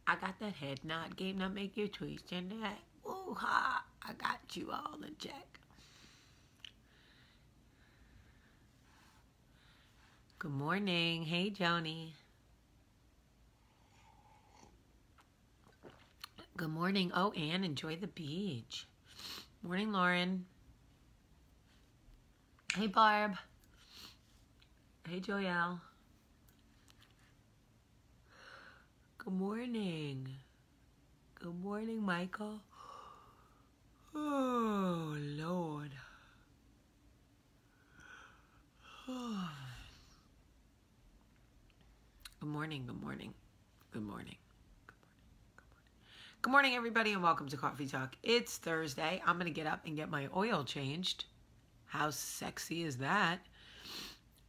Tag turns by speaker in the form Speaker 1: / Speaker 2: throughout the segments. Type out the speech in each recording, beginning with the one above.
Speaker 1: I got that head nod game that make you twist and that. Woo ha! I got you all in check. Good morning. Hey, Joni. Good morning. Oh, Anne, enjoy the beach. Morning, Lauren. Hey, Barb. Hey, Joelle. Good morning. Good morning, Michael. Oh, Lord. Good morning, good morning, good morning. Good morning, everybody, and welcome to Coffee Talk. It's Thursday. I'm going to get up and get my oil changed. How sexy is that?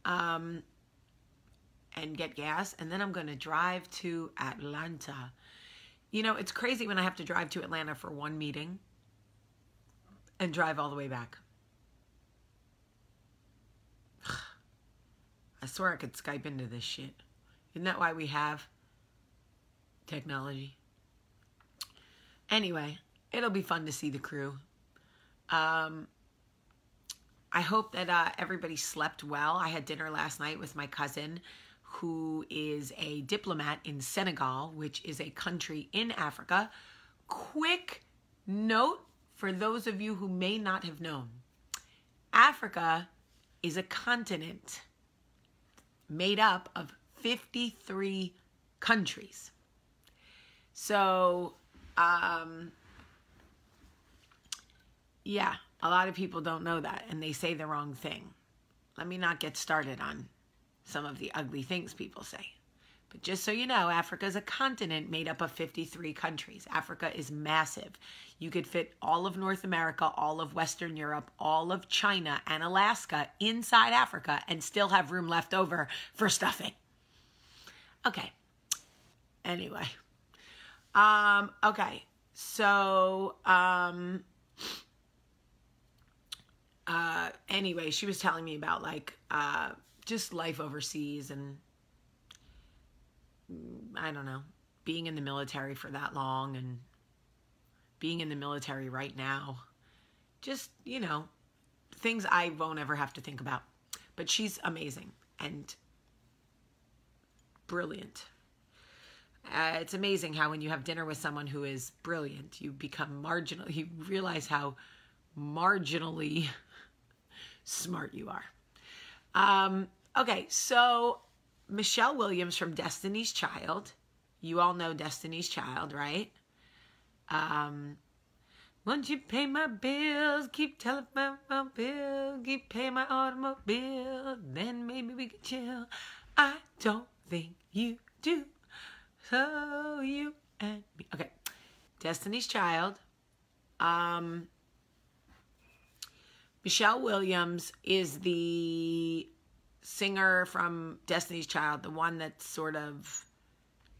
Speaker 1: And get gas, and then I'm going to drive to Atlanta. You know, it's crazy when I have to drive to Atlanta for one meeting and drive all the way back. I swear I could Skype into this shit. Isn't that why we have technology? Anyway, it'll be fun to see the crew. I hope that everybody slept well. I had dinner last night with my cousin, who is a diplomat in Senegal, which is a country in Africa. Quick note for those of you who may not have known. Africa is a continent made up of 53 countries. So, yeah, a lot of people don't know that, and they say the wrong thing. Let me not get started on some of the ugly things people say. But just so you know, Africa is a continent made up of 53 countries. Africa is massive. You could fit all of North America, all of Western Europe, all of China and Alaska inside Africa and still have room left over for stuffing. Okay. Anyway. Okay. So, anyway, she was telling me about like, just life overseas and I don't know, being in the military for that long and being in the military right now. Just, you know, things I won't ever have to think about. But she's amazing and brilliant. It's amazing how when you have dinner with someone who is brilliant, you become marginal. You realize how marginally smart you are. Okay, so Michelle Williams from Destiny's Child. You all know Destiny's Child, right? Won't you pay my bills, keep telephone bill, keep paying my automobile, then maybe we could chill. I don't think you do. So you and me. Okay, Destiny's Child. Michelle Williams is the singer from Destiny's Child, the one that sort of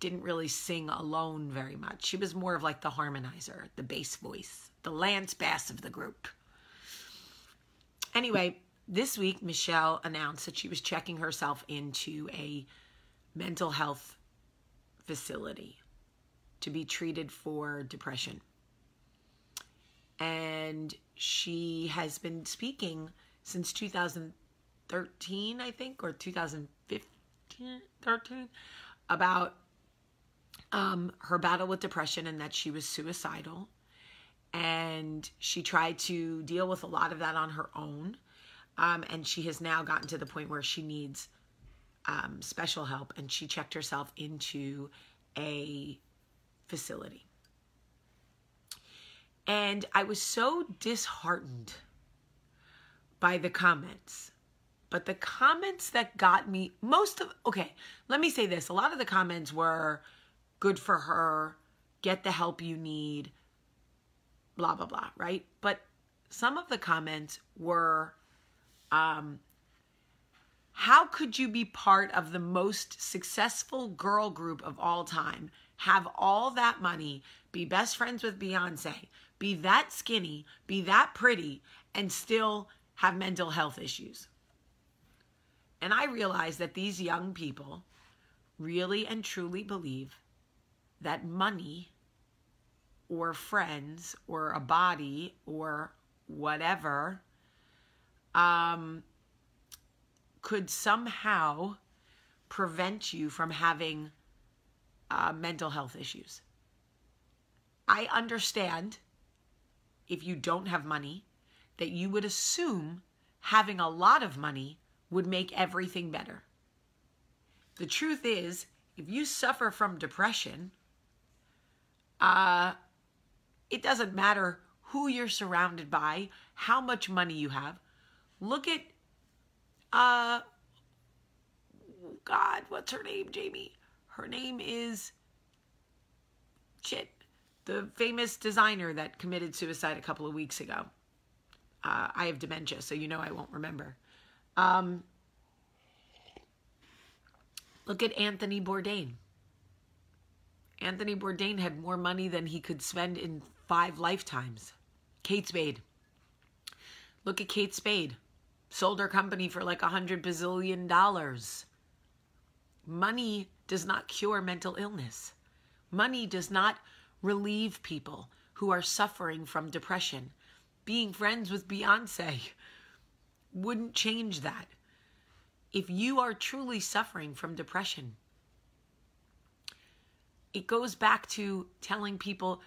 Speaker 1: didn't really sing alone very much. She was more of like the harmonizer, the bass voice, the Lance Bass of the group. Anyway, this week, Michelle announced that she was checking herself into a mental health facility to be treated for depression. And she has been speaking since 2013, I think, or 2015, 13, about her battle with depression and that she was suicidal. And she tried to deal with a lot of that on her own. And she has now gotten to the point where she needs special help. And she checked herself into a facility. And I was so disheartened by the comments. But the comments that got me, okay, let me say this. A lot of the comments were good for her, get the help you need, blah, blah, blah, right? But some of the comments were, how could you be part of the most successful girl group of all time, have all that money, be best friends with Beyonce, be that skinny, be that pretty, and still have mental health issues? And I realized that these young people really and truly believe that money or friends or a body or whatever could somehow prevent you from having mental health issues. I understand if you don't have money that you would assume having a lot of money would make everything better. The truth is, if you suffer from depression, it doesn't matter who you're surrounded by, how much money you have. Look at, God, what's her name, Jamie? Her name is, the famous designer that committed suicide a couple of weeks ago. I have dementia, so you know I won't remember. Look at Anthony Bourdain. Anthony Bourdain had more money than he could spend in 5 lifetimes. Kate Spade. Look at Kate Spade. Sold her company for like $100 bazillion. Money does not cure mental illness. Money does not relieve people who are suffering from depression. Being friends with Beyonce wouldn't change that. If you are truly suffering from depression, it goes back to telling people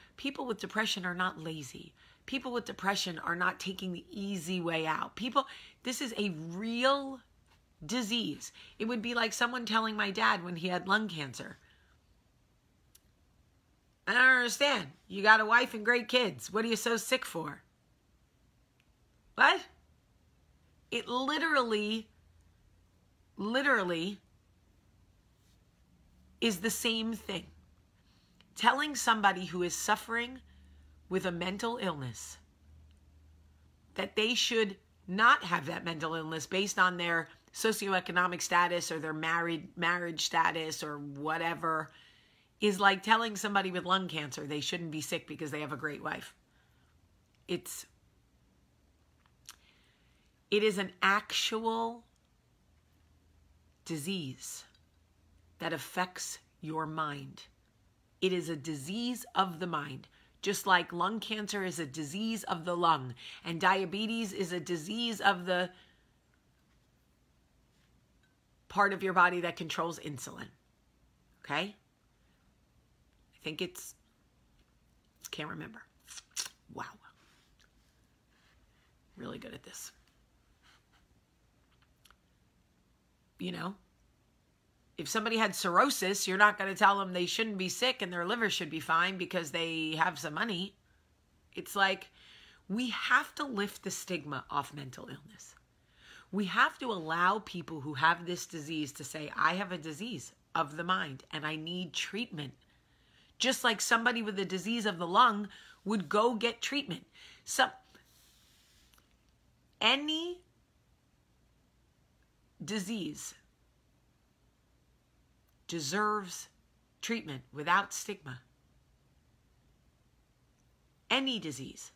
Speaker 1: with depression are not lazy. People with depression are not taking the easy way out. This is a real disease. It would be like someone telling my dad when he had lung cancer, I don't understand. You got a wife and great kids. What are you so sick for? What? It literally is the same thing. Telling somebody who is suffering with a mental illness that they should not have that mental illness based on their socioeconomic status or their marriage status or whatever is like telling somebody with lung cancer they shouldn't be sick because they have a great wife. It is an actual disease that affects your mind. It is a disease of the mind, just like lung cancer is a disease of the lung, and diabetes is a disease of the part of your body that controls insulin. Okay? I think can't remember. Wow. Really good at this. You know, if somebody had cirrhosis, you're not going to tell them they shouldn't be sick and their liver should be fine because they have some money. It's like we have to lift the stigma off mental illness. We have to allow people who have this disease to say, I have a disease of the mind and I need treatment. Just like somebody with a disease of the lung would go get treatment. Any disease deserves treatment without stigma. Any disease.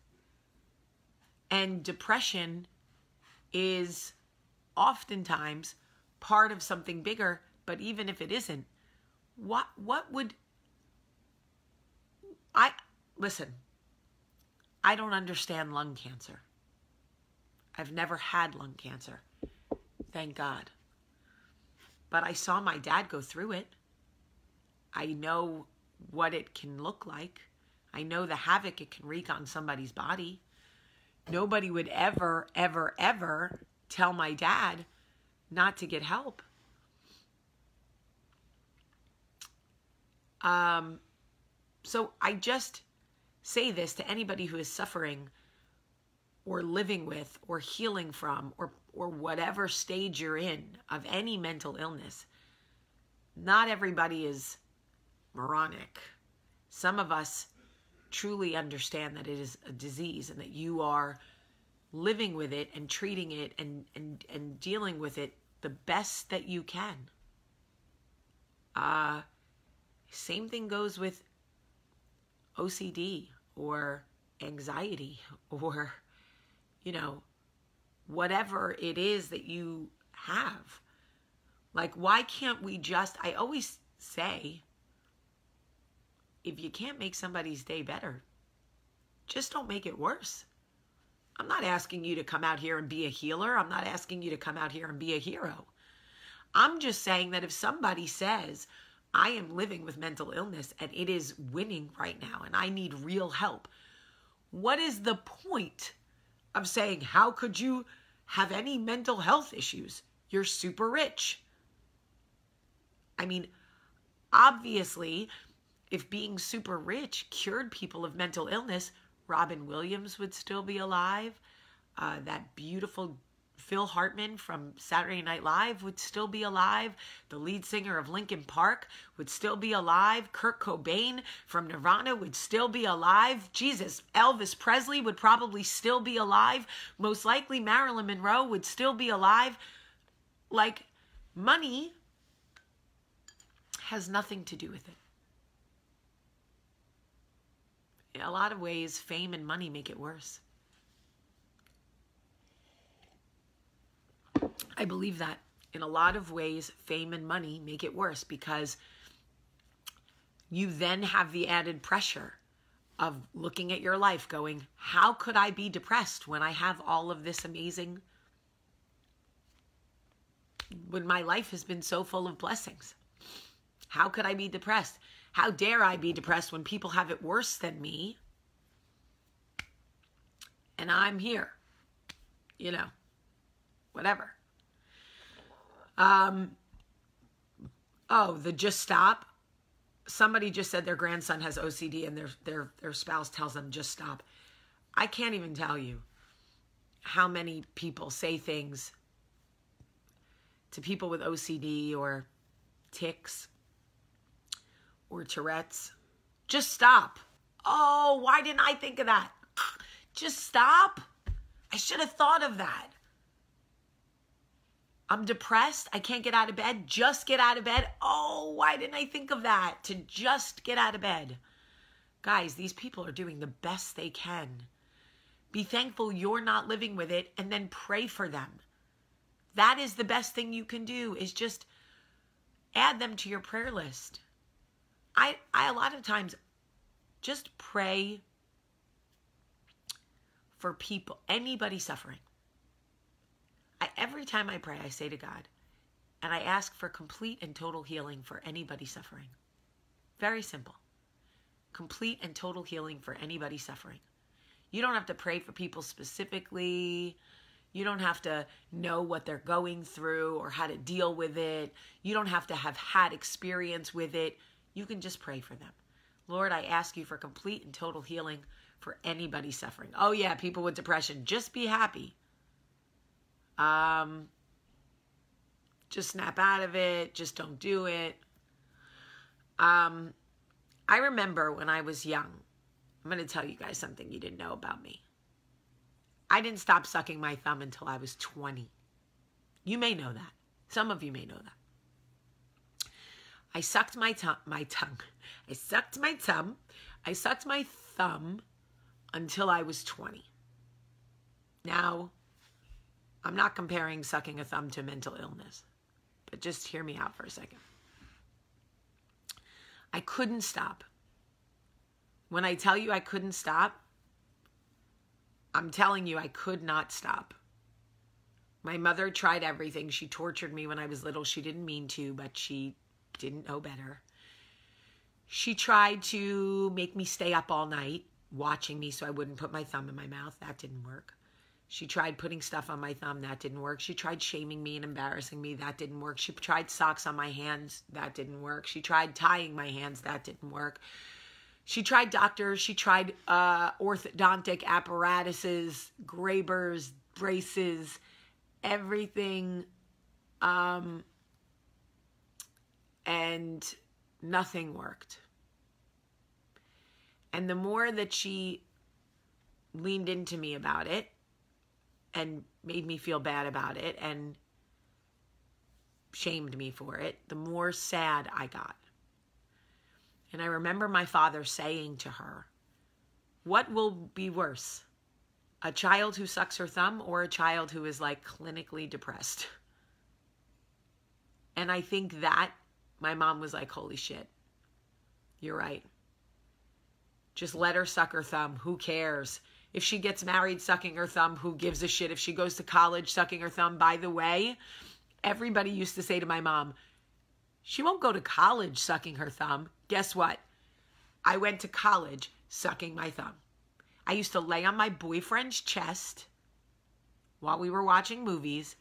Speaker 1: And depression is oftentimes part of something bigger, but even if it isn't, listen, I don't understand lung cancer. I've never had lung cancer. Thank God. But I saw my dad go through it. I know what it can look like. I know the havoc it can wreak on somebody's body. Nobody would ever, ever, ever tell my dad not to get help. So I just say this to anybody who is suffering or living with or healing from or whatever stage you're in of any mental illness. Not everybody is moronic. Some of us truly understand that it is a disease and that you are living with it and treating it and dealing with it the best that you can. Same thing goes with OCD or anxiety or, whatever it is that you have. Like, why can't we I always say, if you can't make somebody's day better, just don't make it worse. I'm not asking you to come out here and be a healer. I'm not asking you to come out here and be a hero. I'm just saying that if somebody says, I am living with mental illness and it is winning right now and I need real help, what is the point of saying, how could you have any mental health issues? You're super rich. I mean, obviously, if being super rich cured people of mental illness, Robin Williams would still be alive. That beautiful Phil Hartman from Saturday Night Live would still be alive. The lead singer of Linkin Park would still be alive. Kurt Cobain from Nirvana would still be alive. Jesus, Elvis Presley would probably still be alive. Most likely Marilyn Monroe would still be alive. Like, money has nothing to do with it. In a lot of ways, fame and money make it worse. I believe that in a lot of ways, fame and money make it worse because you then have the added pressure of looking at your life going, how could I be depressed when I have all of this amazing, when my life has been so full of blessings? How could I be depressed? How dare I be depressed when people have it worse than me? And I'm here, you know, whatever. Oh, the just stop. Somebody just said their grandson has OCD and their spouse tells them just stop. I can't even tell you how many people say things to people with OCD or tics or Tourette's. Just stop. Oh, why didn't I think of that? Just stop. I should have thought of that. I'm depressed. I can't get out of bed. Just get out of bed. Oh, why didn't I think of that? To just get out of bed. Guys, these people are doing the best they can. Be thankful you're not living with it and then pray for them. That is the best thing you can do, is just add them to your prayer list. I a lot of times just pray for people, anybody suffering. Every time I pray, I say to God, and I ask for complete and total healing for anybody suffering. Very simple. Complete and total healing for anybody suffering. You don't have to pray for people specifically. You don't have to know what they're going through or how to deal with it. You don't have to have had experience with it. You can just pray for them. Lord, I ask you for complete and total healing for anybody suffering. Oh yeah, people with depression, just be happy. Just snap out of it. Just don't do it. I remember when I was young, I'm going to tell you guys something you didn't know about me. I didn't stop sucking my thumb until I was 20. You may know that. Some of you may know that. I sucked my tongue. I sucked my thumb. I sucked my thumb until I was 20. Now, I'm not comparing sucking a thumb to mental illness, but just hear me out for a second. I couldn't stop. When I tell you I couldn't stop, I'm telling you I could not stop. My mother tried everything. She tortured me when I was little. She didn't mean to, but she didn't know better. She tried to make me stay up all night watching me so I wouldn't put my thumb in my mouth. That didn't work. She tried putting stuff on my thumb. That didn't work. She tried shaming me and embarrassing me. That didn't work. She tried socks on my hands. That didn't work. She tried tying my hands. That didn't work. She tried doctors. She tried orthodontic apparatuses, Grabers, braces, everything. And nothing worked. And the more that she leaned into me about it and made me feel bad about it and shamed me for it, the more sad I got. And I remember my father saying to her, what will be worse? A child who sucks her thumb or a child who is like clinically depressed? And I think that my mom was like, holy shit, you're right. Just let her suck her thumb. Who cares? If she gets married sucking her thumb, who gives a shit? If she goes to college sucking her thumb, by the way, everybody used to say to my mom, she won't go to college sucking her thumb. Guess what? I went to college sucking my thumb. I used to lay on my boyfriend's chest while we were watching movies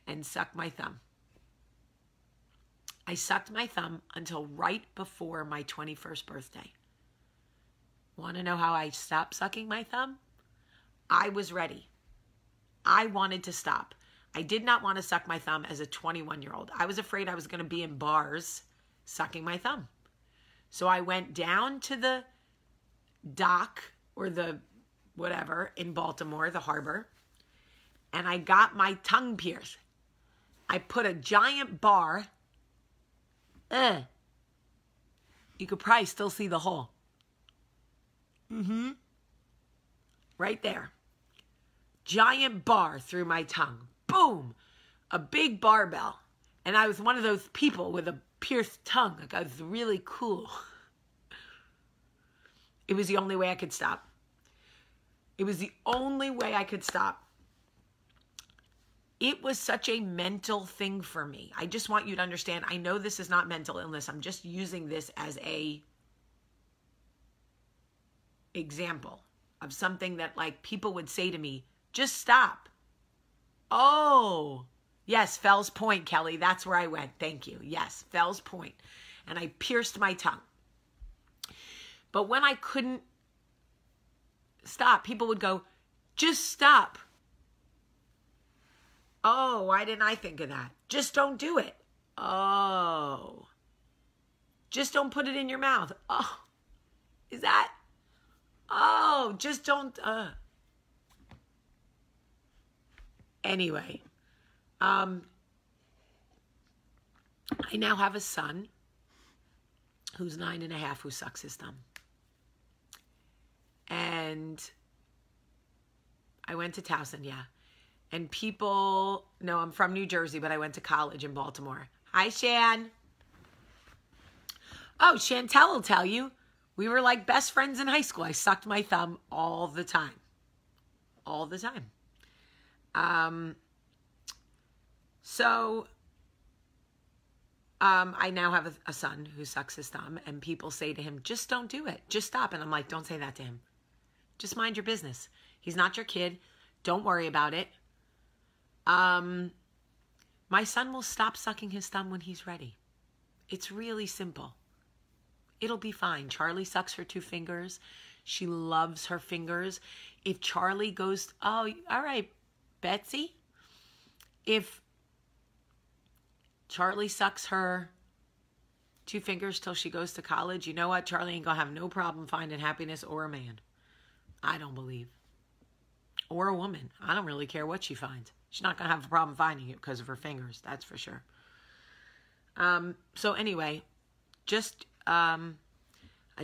Speaker 1: and suck my thumb. I sucked my thumb until right before my 21st birthday. Want to know how I stopped sucking my thumb? I was ready. I wanted to stop. I did not want to suck my thumb as a 21-year-old. I was afraid I was going to be in bars sucking my thumb. So I went down to the dock or the whatever in Baltimore, the harbor, and I got my tongue pierced. I put a giant bar. You could probably still see the hole. Right there. Giant bar through my tongue. Boom. A big barbell. And I was one of those people with a pierced tongue. Like, I was really cool. It was the only way I could stop. It was the only way I could stop. It was such a mental thing for me. I just want you to understand, I know this is not mental illness. I'm just using this as a example of something that like people would say to me, just stop. Oh, yes, Fells Point, Kelly. That's where I went. Thank you. Yes, Fells Point. And I pierced my tongue. But when I couldn't stop, people would go, just stop. Oh, why didn't I think of that? Just don't do it. Oh. Just don't put it in your mouth. Oh. Is that? Oh, just don't. Anyway. I now have a son who's 9.5 who sucks his thumb. And I went to Towson, yeah. And people know I'm from New Jersey, but I went to college in Baltimore. Hi, Shan. Oh, Chantel will tell you. We were like best friends in high school. I sucked my thumb all the time. All the time. I now have a son who sucks his thumb, and people say to him, just don't do it. Just stop. And I'm like, don't say that to him. Just mind your business. He's not your kid. Don't worry about it. My son will stop sucking his thumb when he's ready. It's really simple. It'll be fine. Charlie sucks her 2 fingers. She loves her fingers. If Charlie goes, oh, all right, Betsy. If Charlie sucks her 2 fingers till she goes to college, you know what? Charlie ain't gonna have no problem finding happiness or a man. I don't believe. Or a woman. I don't really care what she finds. She's not gonna have a problem finding it because of her fingers. That's for sure. So anyway, just a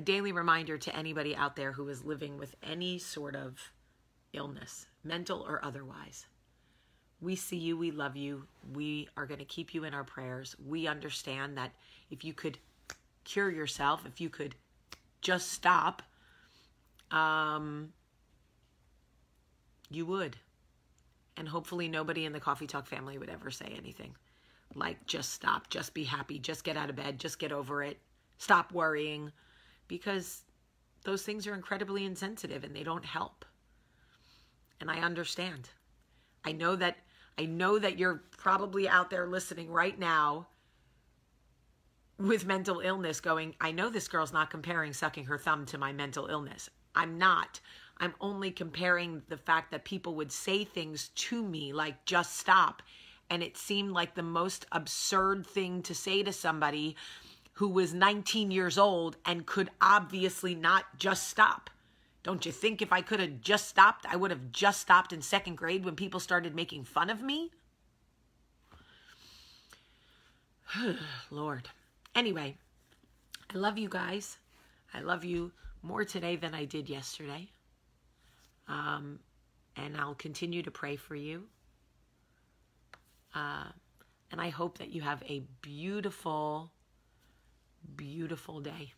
Speaker 1: daily reminder to anybody out there who is living with any sort of illness, mental or otherwise. We see you. We love you. We are going to keep you in our prayers. We understand that if you could cure yourself, if you could just stop, you would. And hopefully nobody in the Coffee Talk family would ever say anything like, just stop, just be happy, just get out of bed, just get over it, stop worrying, because those things are incredibly insensitive and they don't help. And I understand. I know that you're probably out there listening right now with mental illness going, I know this girl's not comparing sucking her thumb to my mental illness. I'm not. I'm only comparing the fact that people would say things to me like, just stop. And it seemed like the most absurd thing to say to somebody who was 19 years old and could obviously not just stop. Don't you think if I could have just stopped, I would have just stopped in 2nd grade when people started making fun of me? Lord. Anyway, I love you guys. I love you more today than I did yesterday. And I'll continue to pray for you. And I hope that you have a beautiful, beautiful day.